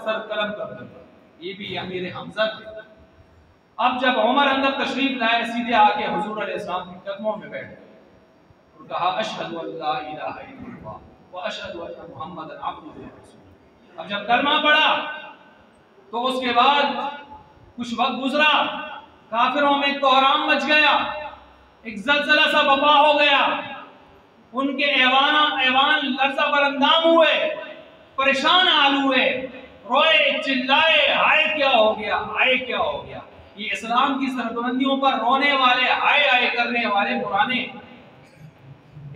Sir कलम कर दूंगा। ये भी अमीर हमजा थे। अब जब उमर अंदर तशरीफ लाए, सीधे आके हुजूर अलैहिस्सलाम के कदमों में बैठ गए और कहा अशहदु अल्ला इलाहा इल्लल्लाह व अशहदु अन्ना मुहम्मदन अब्दुहु व रसूलुहु। अब जब कलमा पढ़ा तो उसके बाद कुछ वक्त गुजरा, काफिरों में कोहराम मच गया, एक जलजला सा बपा हो गया, उनके ऐवान लर्जा बरंदाम हुए, परेशान हाल हुए, रोए चिल्लाए, हाय क्या हो गया, हाय क्या हो गया। ये इस्लाम की सरबुलंदियों पर रोने वाले, हाय हाय करने वाले पुराने,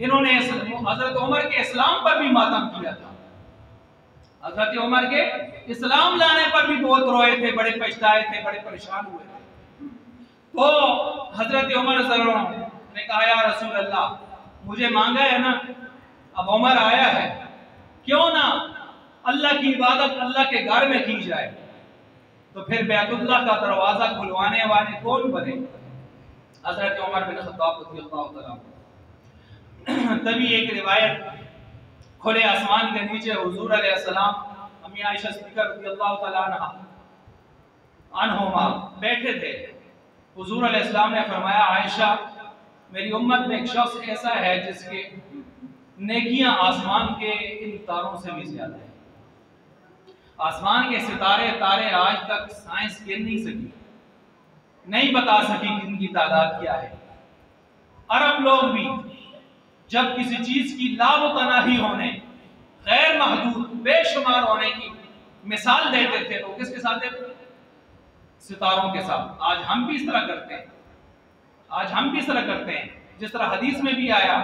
इन्होंने हजरत उमर के इस्लाम पर भी मातम किया था। हजरत उमर के इस्लाम लाने पर भी बहुत रोए थे, बड़े पछताए थे, बड़े परेशान हुए थे। तो हजरत उमर ने कहा या रसूल अल्लाह, मुझे मांगा है ना, अब उमर आया है, क्यों ना अल्लाह की इबादत अल्लाह के घर में की जाए, तो फिर बैतुल्लाह का दरवाजा खुलवाने वाले कौन बने? हजरत उमर बिन खत्ताब रज़ियल्लाहु तआला। तभी एक रिवायत, खुले आसमान के नीचे हुजूर अलैहिस्सलाम अम्मी आयशा सिद्दीक़ा रज़ियल्लाहु तआला अन्हुमा बैठे थे। हुजूर अलैहिस्सलाम ने फरमाया, आयशा, मेरी उम्मत में एक शख्स ऐसा है जिसके नेकियां आसमान के इन तारों से भी ज्यादा है। आसमान के सितारे तारे आज तक साइंस गिन नहीं सकी, नहीं बता सकी कि इनकी तादाद क्या है। अरब लोग भी जब किसी चीज की लामुतनाही होने, गैर महदूद बेशुमार होने की मिसाल देते थे तो किसके साथ देते? सितारों के साथ। आज हम भी इस तरह करते हैं, आज हम भी इस तरह करते हैं। जिस तरह हदीस में भी आया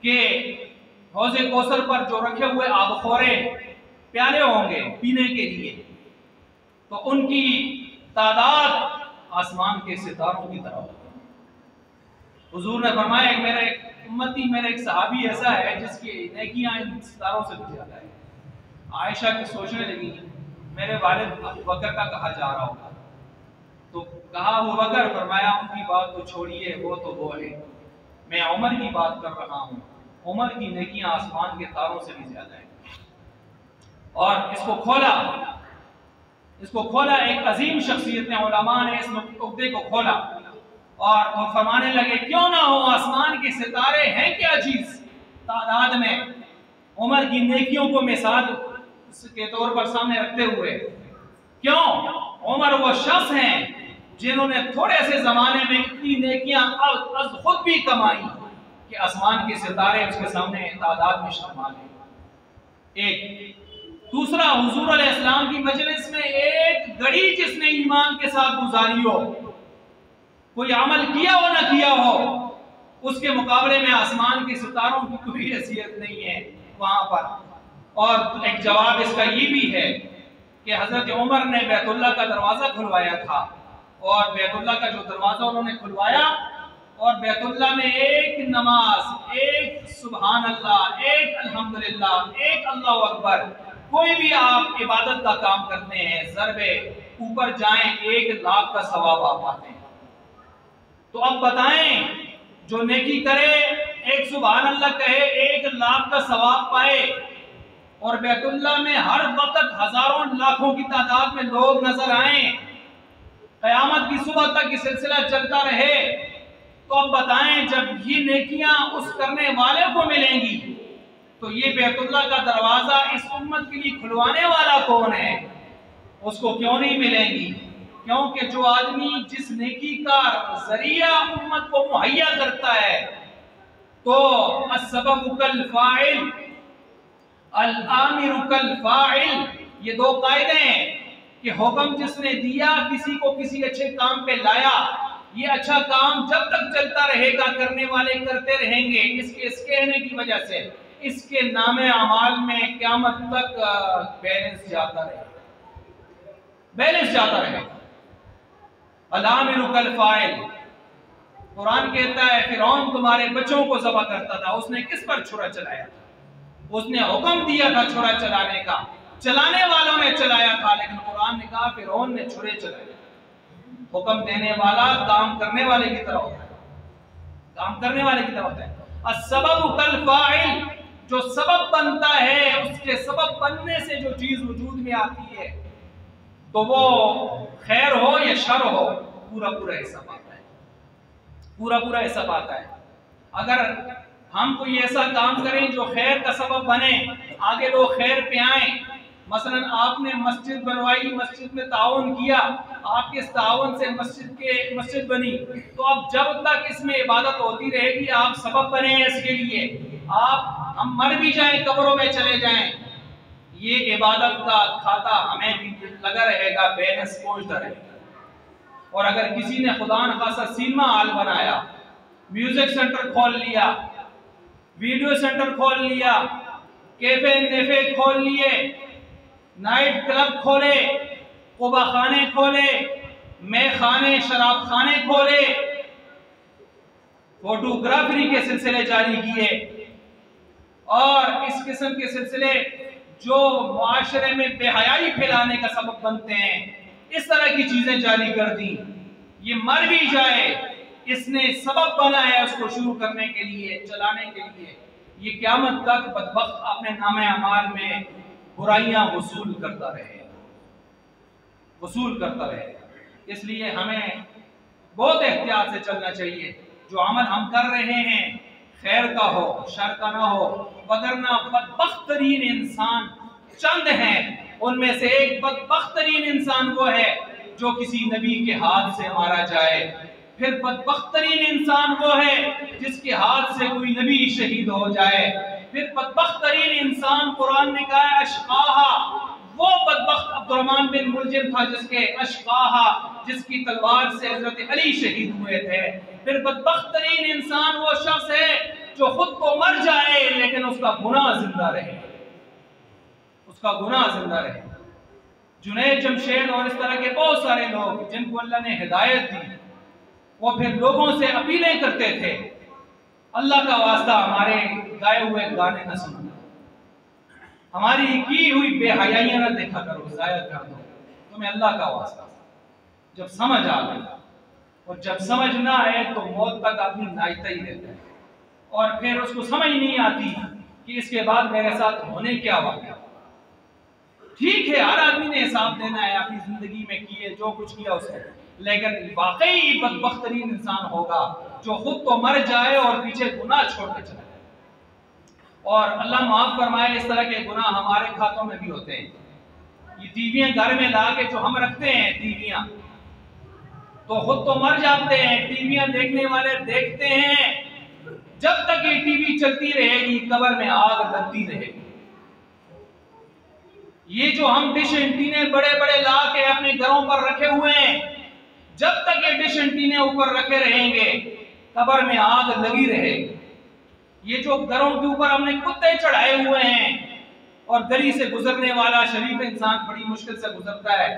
कि हौज़े कौसर पर जो रखे हुए आबखोरे प्याले होंगे पीने के लिए, तो उनकी तादाद आसमान के सितारों की तरह होगी। हुजूर ने फरमाया, एक उम्मती, मेरा एक सहाबी ऐसा है जिसकी नेकियां इन सितारों से भी ज्यादा है। आयशा की सोचने लगी, मेरे वालिद अबू बकर का कहा जा रहा होगा, तो कहा अबू बकर, फरमाया उनकी बात तो छोड़िए, वो है, मैं उमर की बात कर रहा हूँ। उमर की नेकियां आसमान के तारों से भी ज्यादा है। और इसको खोला एक अजीम शख्सियत ने, उलमा ने इस उक्दे को खोला और फरमाने लगे, क्यों ना हो, आसमान के सितारे हैं क्या चीज तादाद में, उमर की नेकियों को मिसाल के तौर पर सामने रखते हुए, क्यों? उमर वो शख्स हैं जिन्होंने थोड़े से जमाने में इतनी नेकियां खुद भी कमाई कि आसमान के सितारे उसके सामने तादाद में शामिल हैं। एक दूसरा, हुजूर अलैहिस्सलाम की मजलिस में एक घड़ी जिसने ईमान के साथ गुजारी हो, कोई अमल किया हो ना किया हो, उसके मुकाबले में आसमान के सितारों की कोई हैसियत नहीं है वहां पर। और एक जवाब इसका ये भी है कि हजरत उमर ने बैतुल्लाह का दरवाजा खुलवाया था, और बैतुल्लाह का जो दरवाजा उन्होंने खुलवाया, और बैतुल्लाह में एक नमाज, एक सुभान अल्लाह, एक अल्हम्दुलिल्लाह, एक अल्लाहु अकबर, कोई भी आप इबादत का काम करते हैं, ज़रबे ऊपर जाएं 1 लाख का सवाब आप पाते हैं। तो अब बताएं, जो नेकी करे, एक सुभान अल्लाह कहे, 1 लाख का सवाब पाए, और बैतुल्लाह में हर वक्त हजारों लाखों की तादाद में लोग नजर आए, कयामत की सुबह तक ये सिलसिला चलता रहे, तो अब बताएं, जब ये नेकियां उस करने वाले को मिलेंगी, तो ये बैतुल्लाह का दरवाजा इस उम्मत के लिए खुलवाने वाला कौन है? उसको क्यों नहीं मिलेंगी? क्योंकि जो आदमी जिस नेकी का जरिया उम्मत को मुहैया करता है, तो अस्सबबु कल फाइल अल आमिरु कल फाइल, ये 2 कायदे हैं कि हुक्म जिसने दिया, किसी को किसी अच्छे काम पे लाया, ये अच्छा काम जब तक चलता रहेगा, करने वाले करते रहेंगे, इस कहने की वजह से इसके नामे अमाल में क़यामत तक बैलेंस जाता रहेगा। अल-आमिरु कल फाइल, कुरान कहता है फिरौन तुम्हारे बच्चों को ज़बह करता था, उसने किस पर छुरा चलाया था? उसने हुक्म दिया था छुरा चलाने का, चलाने वालों ने चलाया था, लेकिन कुरान ने कहा फिरौन ने छुरे चलाए। हुक्म देने वाला काम करने वाले की तरह होता है, काम करने वाले की तरह होता है। अस्सबबु कल फाइल, जो सबब बनता है, उसके सबब बनने से जो चीज वजूद में आती है, तो वो खैर हो या शर हो, पूरा पूरा हिसाब आता है, पूरा पूरा हिसाब आता है। अगर हम कोई ऐसा काम करें जो खैर का सबब बने, आगे लोग खैर पे आए, मसलन आपने मस्जिद बनवाई, मस्जिद में ताउन किया, आपके इस ताउन से मस्जिद बनी, तो अब जब तक इसमें इबादत होती रहेगी आप सबब बने हैं इसके लिए। हम मर भी जाएं, कब्रों में चले जाएं, ये इबादत का खाता हमें भी लगा रहेगा, बैलेंस पहुंचता रहेगा। और अगर किसी ने खुदा न खासा सिनेमा हॉल बनाया, म्यूजिक सेंटर खोल लिया, वीडियो सेंटर खोल लिया, कैफे नेफे खोल लिए, नाइट क्लब खोले, कुबा खाने खोले, मैं खाने शराब खाने खोले, फोटोग्राफी के सिलसिले जारी किए, और इस किस्म के सिलसिले जो मुआशरे में बेहयाई फैलाने का सबब बनते हैं, इस तरह की चीजें जारी कर दी। ये मर भी जाए, इसने सबब बना है उसको शुरू करने के लिए, चलाने के लिए। ये क़यामत तक बदबख्त अपने नामे अमाल में बुराइयां वसूल करता रहेगा। इसलिए हमें बहुत एहतियात से चलना चाहिए। जो अमल हम कर रहे हैं खैर का हो, शर का ना हो, वगरना बदबख्तरीन इंसान चंद हैं। उनमें से एक बदबख्तरीन इंसान वो है जो किसी नबी के हाथ से मारा जाए, फिर बदबख्तरीन इंसान वो है जिसके हाथ से कोई नबी शहीद हो जाए, फिर बदबख्तरीन इंसान कुरान ने कहा अशकाहा, वो बदबख्त अब्दुर्रहमान बिन मुलजिम था जिसके अशकाहा, जिसकी तलवार से हजरत अली शहीद हुए थे। फिर बदबख्तरीन इंसान वो शख्स है जो खुद तो मर जाए लेकिन उसका गुनाह जिंदा रहे, जुनैद जमशेद और इस तरह के बहुत सारे लोग जिनको अल्लाह ने हिदायत दी, वो फिर लोगों से अपीलें करते थे, अल्लाह का वास्ता हमारे गाए हुए गाने न सुनना, हमारी की हुई बेहयाइयां न देखा करो, जाया कर दो, तुम्हें अल्लाह का वास्ता। जब समझ आ गई, और जब समझ ना आए तो मौत तक आदमी नाचता ही रहता है, और फिर उसको समझ नहीं आती कि इसके बाद मेरे साथ होने क्या वाला। ठीक है, हर आदमी ने हिसाब देना है अपनी जिंदगी में किए जो कुछ किया उसने, लेकिन वाकई बदबख्तरीन इंसान होगा जो खुद तो मर जाए और पीछे गुनाह छोड़ के चला जाए। और अल्लाह माफ फरमाए, इस तरह के गुनाह हमारे खातों में भी होते हैं। ये टीवियां घर में ला के जो हम रखते हैं, टीवियां तो खुद तो मर जाते हैं, टीवियां देखने वाले देखते हैं, जब तक ये टीवी चलती रहेगी कब्र में आग लगती रहेगी। ये जो हम डिश एंटीने बड़े बड़े ला के अपने घरों पर रखे हुए हैं, जब तक ये डिश एंटीने ऊपर रखे रहेंगे कब्र में आग लगी रहेगी। ये जो घरों के ऊपर हमने कुत्ते चढ़ाए हुए हैं और गली से गुजरने वाला शरीफ इंसान बड़ी मुश्किल से गुजरता है,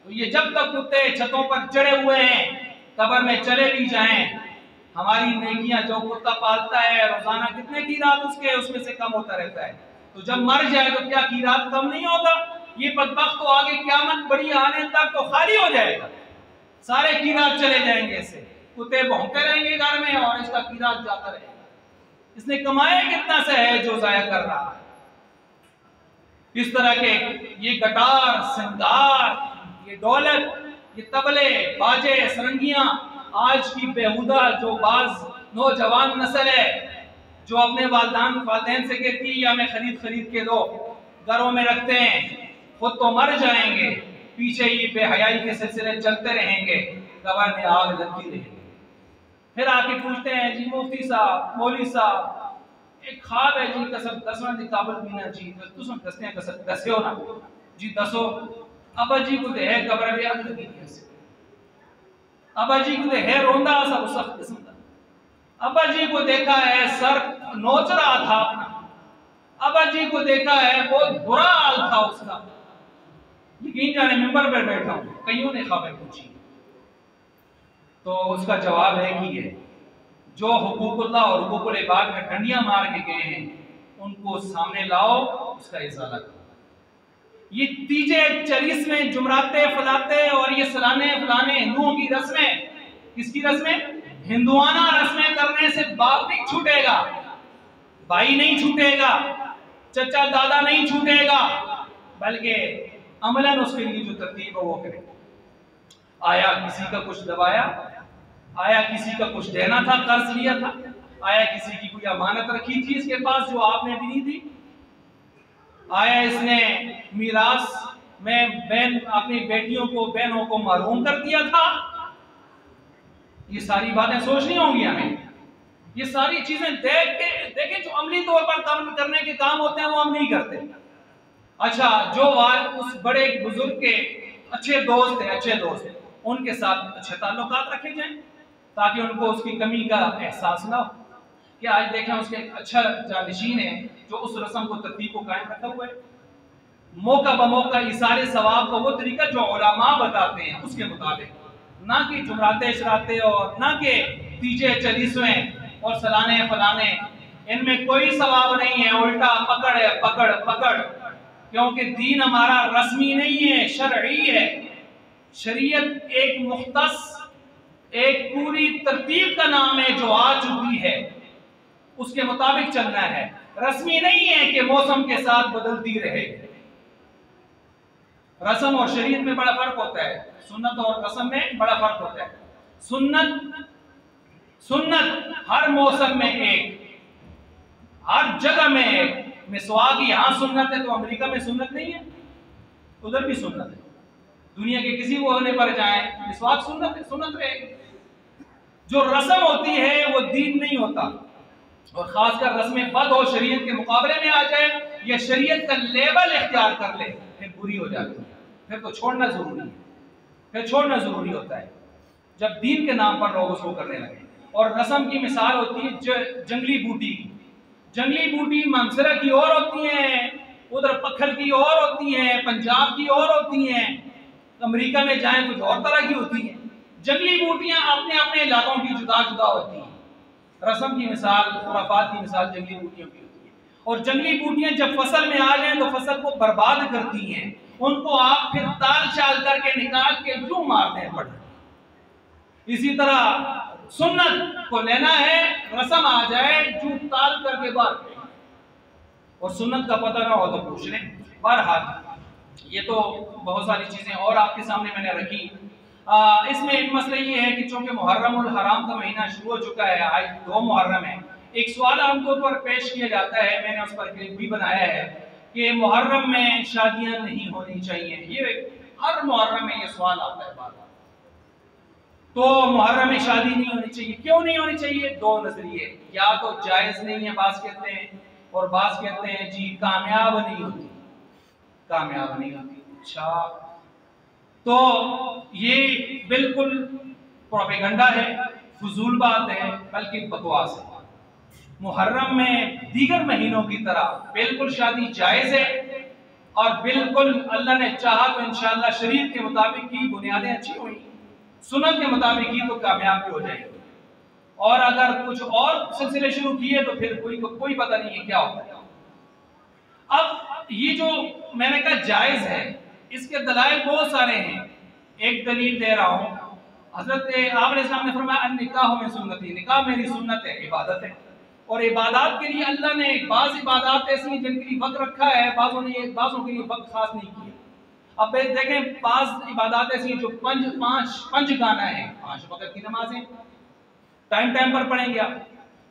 तो ये जब तक कुत्ते छतों पर चढ़े हुए हैं कब्र में चले भी जाएं, हमारी नेकियां जो कुत्ता पालता है रोजाना कितने कीरात उसमें से कम होता रहता है, तो जब मर जाए तो क्या कीरात कम नहीं होगा? ये बदबख्त तो आगे क़यामत बड़ी आने तक तो खाली हो जाएगा, सारे कीरात चले जाएंगे, इससे कुत्ते भौंकते रहेंगे घर में और इसका कीरात जाता रहेगा। इसने कमाया कितना से है जो जाया कर रहा है। इस तरह के ये गटार, सिंगार, ये दौलत, ये तबले, बाजे, सरंगियां, आज की बेहुदा जो बाज नौजवान नस्ल है जो अपने वालिदैन से कहती है हमें खरीद के दो, घरों में रखते हैं, खुद तो मर जाएंगे, पीछे ये बेहयाई के सिलसिले चलते रहेंगे, कब्र में आग लगती रहेगी। फिर आके पूछते हैं जी मुफ्ती साहब, मौलवी साहब, एक ख्वाब है जी कसम दसवां दी काबल पीना जी, तुम दसते हैं कसम दस्यो ना जी, दसो अबा जी को दे है कब्र में आग लगी थी, अबा जी को दे है रोंदा सा उस किस्म का, अबा जी को देखा है सर नोच रहा था अपना, अबा जी को देखा है बहुत बुरा हाल था उसका। यकीन जाने मिंबर पर बैठा हूं, कईयों ने खबर पूछी तो उसका जवाब है कि ये जो हुकूकुल्लाह और हुकूकुल इबाद में डंडियां मार के गए हैं उनको सामने लाओ, उसका इजाला करो। ये तीजे चलीसवें जुमराते फलाते और ये सलाने फलाने हिंदुओं की रस्में, किसकी रस्में? हिंदुआना रस्में करने से बाप नहीं छूटेगा। भाई नहीं छूटेगा, चचा दादा नहीं छूटेगा, बल्कि अमलन उसके लिए जो तरतीब है वो करे। आया किसी का कुछ दबाया, आया किसी का कुछ देना था, कर्ज लिया था, आया किसी की कोई अमानत रखी थी इसके पास जो आपने भी नहीं दी, आया इसने मीरास में बहन अपनी बेटियों को बहनों को महरूम कर दिया था। ये सारी बातें सोचनी होंगी हमें। ये सारी चीजें देखें जो अमली तौर पर काम करने के काम होते हैं वो हम नहीं करते। अच्छा, जो उस बड़े बुजुर्ग के अच्छे दोस्त थे, उनके साथ अच्छे ताल्लुकात रखे जाएं ताकि उनको उसकी कमी का एहसास ना हो। कि आज देखें उसके अच्छा जानशीन है जो उस रस्म को तरतीब को कायम रखा हुआ है, मौका बमौका इसारे सवाब का वो तरीका जो उलमा बताते हैं उसके मुताबिक, ना कि जुमराते शराते और ना कि तीजे चलीसवें और सलाने फलाने, इनमें कोई सवाब नहीं है, उल्टा पकड़ है, पकड़ पकड़। क्योंकि दीन हमारा रस्मी नहीं है, शरई है। शरीयत एक मुख्तस एक पूरी तरतीब का नाम है जो आ चुकी है, उसके मुताबिक चलना है। रस्मी नहीं है कि मौसम के साथ बदलती रहे। रस्म और शरीयत में बड़ा फर्क होता है, सुन्नत और रस्म में बड़ा फर्क होता है। सुन्नत हर मौसम में एक, हर जगह में एक। मिसवाक यहाँ सुन्नत है तो अमेरिका में सुन्नत नहीं है, उधर भी सुन्नत है। दुनिया के किसी वो होने पर जाए, मिसवाक सुन्नत है, सुन्नत रहेगी। जो रस्म होती है वो दीन नहीं होता, और खासकर रस्में बद हो शरीयत के मुकाबले में आ जाए या शरीयत का लेवल इख्तियार कर ले फिर बुरी हो जाती है। फिर तो छोड़ना जरूरी है, फिर छोड़ना जरूरी होता है जब दीन के नाम पर लोग उसको करने लगे। और रस्म की मिसाल होती है जंगली बूटी की। जंगली बूटी मंसरा की और होती है, उधर पत्थर की और होती है, पंजाब की और होती है, अमेरिका में जाएं कुछ और तरह की होती है। जंगली बूटियां अपने अपने इलाकों की जुदा जुदा होती हैं। रस्म की मिसाल, खुराफात की मिसाल जंगली बूटियों की होती है। और जंगली बूटियां जब फसल में आ जाएं तो फसल को बर्बाद करती हैं, उनको आप फिर ताल चाल करके निकाल के क्यों मारते हैं पड़। इसी तरह सुन्नत को लेना है, रस्म आ जाए जो ताल करके बात, और सुन्नत का पता ना हो तो पूछ लें। बहरहाल ये तो बहुत सारी चीजें और आपके सामने मैंने रखी। इसमें एक मसला ये है कि चूंकि मुहर्रम उल हराम का महीना शुरू हो चुका है, आज 2 मुहर्रम है, एक सवाल आमतौर पर पेश किया जाता है, मैंने उस पर क्लिप भी बनाया है कि मुहर्रम में शादियां नहीं होनी चाहिए। ये हर मुहर्रम में ये सवाल आता है बार बार। तो मुहर्रम में शादी नहीं होनी चाहिए, क्यों नहीं होनी चाहिए? 2 नजरिए, या तो जायज नहीं है बास कहते हैं, और बास कहते हैं जी कामयाब नहीं होती, कामयाब नहीं होती। अच्छा, तो ये बिल्कुल प्रोपेगेंडा है, फजूल बात है, बल्कि बकवास है। मुहर्रम में दीगर महीनों की तरह बिल्कुल शादी जायज है, और बिल्कुल अल्लाह ने चाहा तो इंशाअल्लाह शरीयत के मुताबिक की बुनियादें अच्छी हुई, सुन्नत के मुताबिक ही तो कामयाब भी हो जाएगी। और अगर कुछ और सिलसिले शुरू किए तो फिर कोई पता नहीं है क्या होता है। अब ये जो मैंने कहा जायज है, इसके दलाइल बहुत सारे हैं। एक दलील दे रहा हूँ, हजरत आपने सामने फरमाया निकाह में सुन्नती, निकाह मेरी सुन्नत है, इबादत है। और इबादत के लिए अल्लाह ने बाज़ इबादत ऐसी हैं जिनके लिए वक्त रखा है, बाज़ों के लिए वक्त खास नहीं किया। अब देखें, बाज़ इबादत ऐसी हैं जो पंज गाना है, 5 वक्त की नमाजें टाइम पर पढ़ेंगे आप।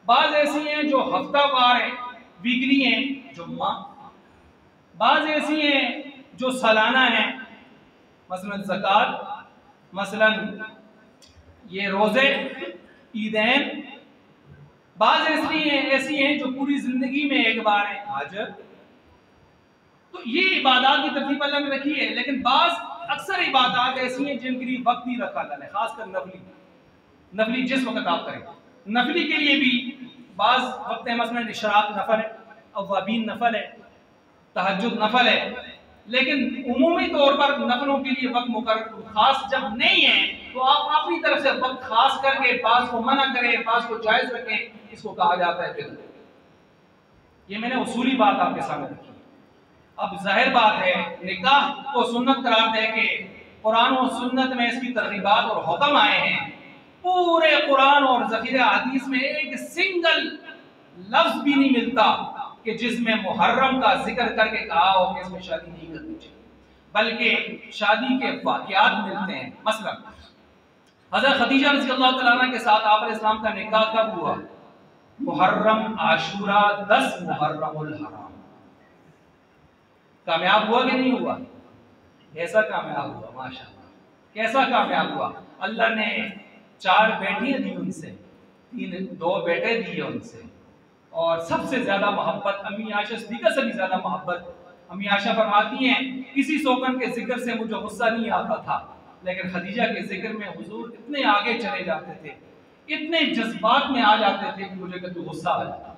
बाज़ ऐसी हैं जो हफ्तावार है, वीकली हैं, जुम्मा। बाज़ ऐसी हैं जो सालाना है, मसलन ज़कात, मसलन ये रोजे, ईदैन। बाज़ ऐसी हैं जो पूरी जिंदगी में एक बार है, हाजर। तो ये इबादत की तरतीब अल्लाह ने रखी है। लेकिन बाज़ अक्सर इबादत ऐसी हैं जिनके लिए वक्त नहीं रखा अल्लाह ने, खासकर नफली जिस वक्त आप करें, नफली के लिए भी बाज़ वक्त है, मसलन इशराक नफल है, अव्वाबीन नफल है, तहज्जुद नफल है। लेकिन उमूमी तौर पर नफलों के लिए वक्त मुकर्रर खास जब नहीं है तो आप अपनी तरफ से वक्त खास करके बाज़ को मना करें, बाज़ को जायज रखें, इसको कहा जाता है बिदअत। ये मैंने उसूली बात आपके सामने रखी। अब जाहिर बात है, निकाह को सुन्नत करार दे के कुरान और सुन्नत में इसकी तरगीबात और हुक्म आए हैं। पूरे कुरान और ज़ख़ीरा हदीस में एक सिंगल लफ्ज भी नहीं मिलता कि जिसमें मुहर्रम का जिक्र करके कहा हो कि इसमें शादी नहीं करनी चाहिए, बल्कि शादी के वाक़यात मिलते हैं। मसलन हज़रत खदीजा रज़ियल्लाहु तआला अन्हा के साथ आप अलैहिस्सलाम का निकाह कब हुआ? मुहर्रम आशूरा 10 मुहर्रमुल हराम। कामयाब हुआ कि नहीं हुआ? ऐसा कामयाब हुआ, माशाअल्लाह। कैसा कामयाब हुआ? अल्लाह ने 4 बेटियां दी उनसे, 2 बेटे दिए उनसे, और सबसे ज्यादा मोहब्बत अम्मी आयशा सिद्दीक़ा से भी ज्यादा मोहब्बत। अम्मी आयशा फरमाती हैं किसी सोकन के जिक्र से मुझे गुस्सा नहीं आता था, लेकिन खदीजा के जिक्र में हुजूर इतने आगे चले जाते थे, इतने जज्बात में आ जाते थे कि मुझे कभी गुस्सा आ जाता।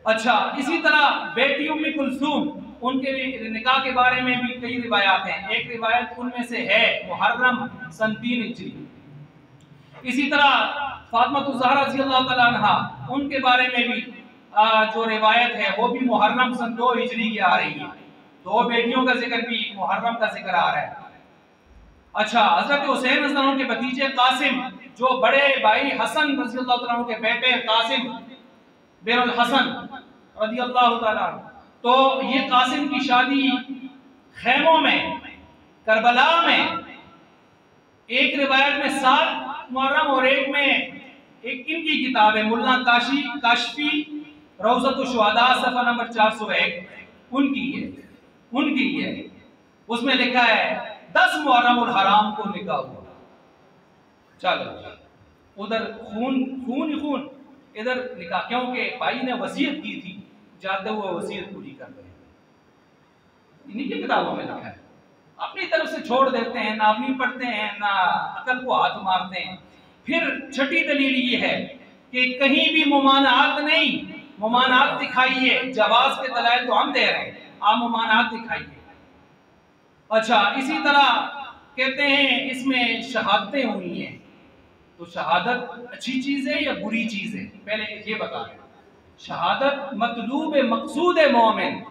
अच्छा, इसी तरह बेटी उम्मी कुलसूम, उनके निकाह के बारे में भी कई रिवायात हैं। एक रिवायत उनमें से है मुहर्रम सन 3 हिजरी। इसी तरह फातिमा ज़हरा रज़ियल्लाहु तआला अन्हा, उनके बारे में भी जो रिवायत है वो भी मुहर्रम सन 2 हिजरी की आ रही है। 2 बेटियों का जिक्र भी मुहर्रम का जिक्र आ रहा है। अच्छा, हजरत हुसैन रज़ियल्लाहु अन्हु के भतीजे कासिम, जो बड़े भाई हसन रज़ियल्लाहु तआला अन्हु के बेटे कासिम बिन हसन रज़ियल्लाहु तआला, तो ये कासिम की शादी खैमों में करबला में, एक रिवायत में 7 मुहर्रम और एक में एक इनकी किताब है मुल्ला काशफी रौज़तुश शुहदा सफ़ा नंबर 401, उनकी है। उसमें लिखा है 10 मुहर्रमुल हराम को निकाह हुआ। चलो, उधर खून इधर निकाह, क्योंकि भाई ने वसीयत की थी, जाते हुए वसीयत पूरी कर रहे हैं। इन्हीं की किताबों में लिखा है। अपनी तरफ से छोड़ देते हैं, ना अपनी पढ़ते हैं, ना अकल को हाथ मारते हैं। फिर छठी दलील ये है कि कहीं भी मुमानात नहीं, मुमानात दिखाइए। जवाज के दलाइल तो हम दे रहे हैं, आप मुमानात दिखाइए। अच्छा, इसी तरह कहते हैं इसमें शहादतें हुई हैं, तो शहादत अच्छी चीज है या बुरी चीज है? पहले ये बता दें। शहादत मतलूब मकसूद मोमिन,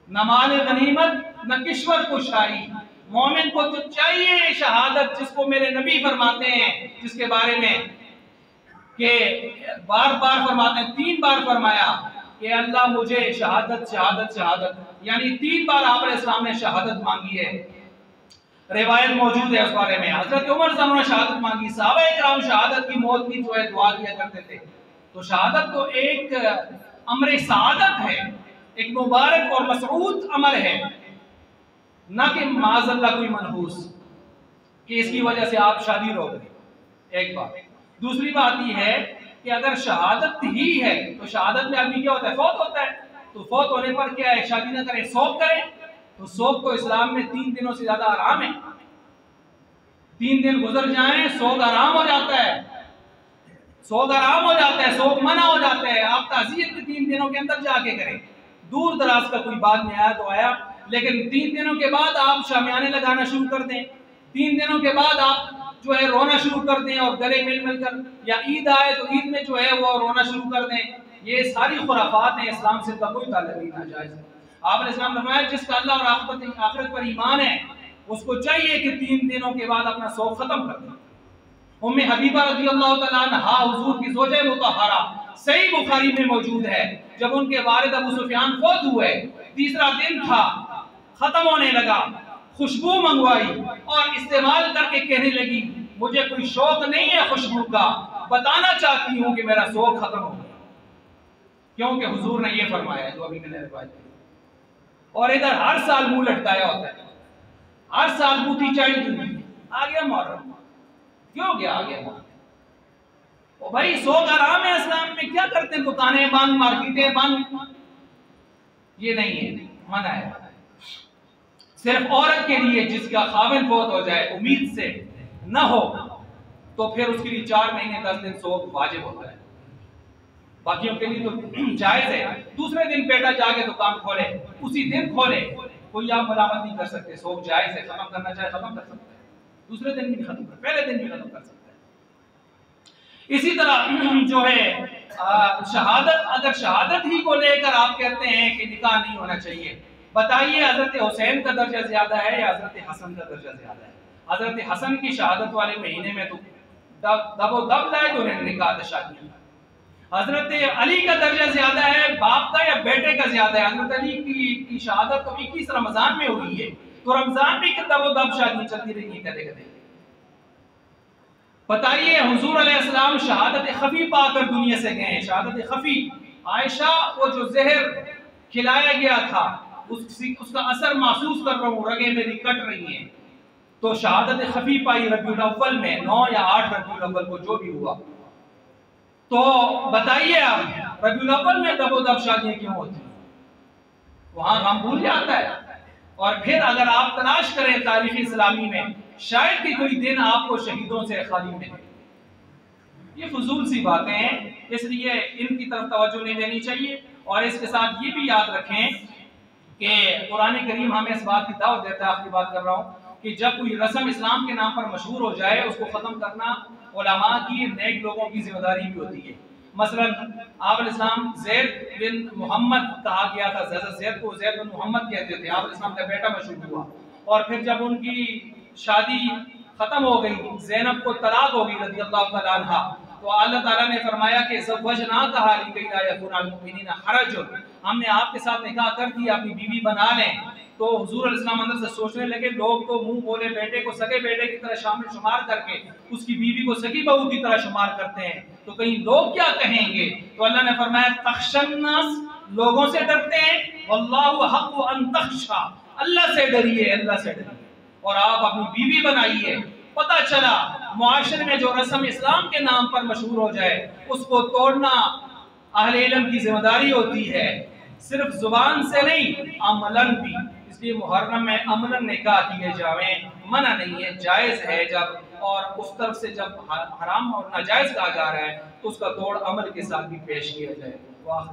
न माल गनीमत न किश्वर कुशाई। मोमिन को तो चाहिए शहादत, जिसको मेरे नबी फरमाते हैं, जिसके बारे में कि बार बार फरमाते हैं, 3 बार फरमाया कि अल्लाह मुझे शहादत शहादत शहादत, यानी 3 बार आप अलैहिस्सलाम ने शहादत मांगी है। रिवायत मौजूद है उस बारे में। हजरत उमर ने शहादत मांगी, सहाबा इकराम शहादत की मौत की जो है दुआ किया करते थे। तो शहादत तो एक अमर सआदत है, एक मुबारक और मसऊद अमर है, ना कि माज़अल्लाह कोई मनहूस कि इसकी वजह से आप शादी रोक दें। एक बात। दूसरी बात यह है कि अगर शहादत ही है तो शहादत में आदमी क्या होता है? फौत होता है। तो फौत होने पर क्या है? शादी ना करें, शौक करें। तो शौक को इस्लाम में 3 दिनों से ज्यादा आराम है। 3 दिन गुजर जाएं, शौक आराम हो जाता है, शौक आराम हो जाता है, शौक मना हो जाता है। आप ताज़ियत के 3 दिनों के अंदर जाके करें। दूर दराज का कोई बात नहीं आया तो आया, लेकिन 3 दिनों के बाद आप शामियाने लगाना शुरू कर दें, 3 दिनों के बाद आप जो है रोना शुरू कर दें और गले मिल कर, या ईद आए तो ईद में जो है वो रोना शुरू कर दें। ये सारी खुराफात हैं, इस्लाम से इनका कोई ताल्लुक नहीं, नाजायज़ है। आपने इस्लाम ने फरमाया जिसका अल्लाह और आखिरत पर ईमान है उसको चाहिए कि 3 दिनों के बाद अपना शौक खत्म कर दे। उम्मे हबीबा रज़ियल्लाहु तआला अन्हा हुजूर की ज़ौजे मुतहरा, सही बुखारी में मौजूद है, जब उनके वालिद अबू सुफियान फौत हुए, 3रा दिन था, खत्म होने लगा, खुशबू मंगवाई और इस्तेमाल करके कहने लगी मुझे कोई शौक नहीं है खुशबू का, बताना चाहती हूँ कि मेरा शौक खत्म हो गया, क्योंकि हुजूर ने ये फरमाया जो अभी मैंने रिवायत की। और इधर हर साल मुंह लटकाया होता है, हर साल बूटी चाहिए दी, आ गया मुहर्रम, क्यों गया आ गया मुहर्रम? ओ भाई शौक आराम है इस्लाम में, क्या करते हैं? दुकानें बंद, मार्केटें बंद, ये नहीं है, मना है। सिर्फ औरत के लिए जिसका खाविन फौत हो जाए उम्मीद से न हो तो फिर उसके लिए 4 महीने 10 दिन शौक वाजिब होता है। बाकियों के लिए तो जायज है। दूसरे दिन बेटा जाके दुकान खोले, उसी दिन खोले, कोई आप मलामत नहीं कर सकते। शौक जायज है, खत्म करना चाहे खत्म कर सकते हैं, दूसरे दिन भी खत्म कर, पहले दिन भी खत्म कर सकते हैं। इसी तरह जो है शहादत, अगर शहादत ही को लेकर आप कहते हैं कि निकाह नहीं होना चाहिए, बताइए हजरत हुसैन का दर्जा ज्यादा है या हजरत हसन का दर्जा ज्यादा है? हजरत हसन की शहादत वाले महीने में तो दबो दब लाए तो उन्हें निकाह शादी। हजरत अली का दर्जा ज्यादा है बाप का या बेटे का ज्यादा है? हजरत अली की शहादत तो 21 रमजान में हुई है, तो रमजान में कितना वो दब शादी चलती रही है कदे कदे। बताइए, हुजूर अलैहिस्सलाम शहादत खफी पाकर दुनिया से गए। शहादत खफी, आयशा को जो जहर खिलाया गया था उसका असर महसूस कर रहा हूँ, रगे मेरी कट रही हैं, तो शहादत खफी पाई रबीउल अव्वल में, 9 या 8 रबीउल अव्वल को जो भी हुआ। तो बताइए आप, रबीउल अव्वल में दबोदब शादियां क्यों होती? वहां हम भूल जाता है। और फिर अगर आप तलाश करें तारीख इस्लामी में, शायद कि कोई दिन आपको शहीदों से खाली मिले। ये फजूल सी बातें हैं, इसलिए इनकी तरफ तवज्जो नहीं देनी चाहिए। और इसके साथ ये भी याद रखें कि कुरान करीम हमें इस बात की दावत देता है, आपकी बात कर रहा हूँ, कि जब कोई रस्म इस्लाम के नाम पर मशहूर हो जाए उसको ख़त्म करना उलमा की, नेक लोगों की जिम्मेदारी भी होती है। मसलन आप इस्लाम ज़ैद बिन मोहम्मद कहा गया था, ज़ैद को ज़ैद बिन मोहम्मद कहते थे, आप इस्लाम का बेटा मशहूर हुआ। और फिर जब उनकी शादी खत्म हो गई, ज़ैनब को तलाक हो गई रज़ी अल्लाह तआला अन्हा, तो अल्लाह ताला ने फरमाया कि ज़व्वजनाका लिकई ला यकूना अल मुमिनीना हरजुन, हमने आपके साथ निकाह कर दिया, अपनी बीवी बना लें। तो हुजूर अलैहिस्सलाम अंदर से सोचने लगे, लोग तो मुंह बोले बेटे को सगे बेटे की तरह शामिल शुमार करके उसकी बीवी को सगी बहू की तरह शुमार करते हैं, तो कहीं लोग क्या कहेंगे? तो अल्लाह ने फरमाया तख्शन्नास, लोगों से डरते हैं, वल्लाहु हक़्क़ु अन तख्शा, अल्लाह से डरिए, अल्लाह से डरिए और आप अपनी बीवी बनाइए। पता चला मुआशरे में जो रस्म इस्लाम के नाम पर मशहूर हो जाए उसको तोड़ना अहले इल्म की जिम्मेदारी होती है, सिर्फ जुबान से नहीं अमलन भी। इसलिए मुहर्रम में अमलन निकाह किए जावे, मना नहीं है, जायज है। जब और उस तरफ से जब हराम और नाजायज कहा जा रहा है तो उसका तोड़ अमल के साथ भी पेश किया जाए। वाह।